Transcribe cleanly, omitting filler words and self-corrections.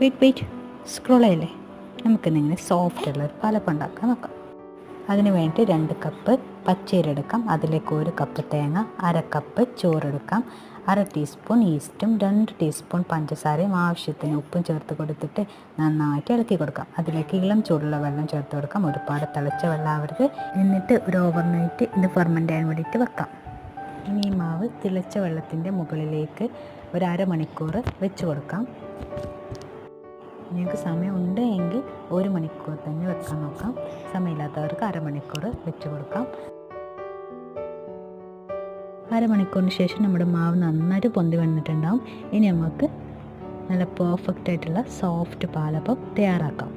Wait scroll ചെയ്യല്ലേ. നമുക്കിന്നിങ്ങനെ സോഫ്റ്റുള്ളൊരു പാലപ്പം ഉണ്ടാക്കാൻ നോക്കാം. അതിന് വേണ്ടി 2 കപ്പ് പച്ചരി എടുക്കാം. അതിലേക്ക് 1 കപ്പ് തേങ്ങ, 1/2 കപ്പ് ചോറെടുക്കാം, 1/2 ടീസ്പൂൺ ഈസ്റ്റും 2 ടീസ്പൂൺ പഞ്ചസാരയും ആവശ്യത്തിന് ഉപ്പും ചേർത്ത് കൊടുത്തിട്ട് നന്നായിട്ട് ഇളക്കി കൊടുക്കാം. അതിലേക്ക് ഇളം ചൂടുള്ള വെള്ളം ചേർത്ത് കൊടുക്കാം. ഒരുപാട് തിളച്ച വെള്ളം ആവരുത്. എന്നിട്ട് ഒരു ഓവർനൈറ്റ് ഇത് ഫെർമെൻ്റ് ചെയ്യാൻ വേണ്ടിയിട്ട് വെക്കാം. ഇനി ഈ മാവ് തിളച്ച വെള്ളത്തിൻ്റെ മുകളിലേക്ക് ഒരു അരമണിക്കൂർ വെച്ച് കൊടുക്കാം. നിങ്ങൾക്ക് സമയം ഉണ്ട് എങ്കിൽ 1 മണിക്കൂർ തന്നെ വെക്കാൻ നോക്കാം. സമയമില്ലാത്തവർക്ക് അരമണിക്കൂർ വെച്ച് കൊടുക്കാം. അരമണിക്കൂറിന് ശേഷം നമ്മുടെ മാവ് നന്നായിട്ട് പൊന്തി വന്നിട്ടുണ്ടാവും. ഇനി നമുക്ക് നല്ല പെർഫെക്റ്റ് ആയിട്ടുള്ള സോഫ്റ്റ് പാലപ്പം തയ്യാറാക്കാം.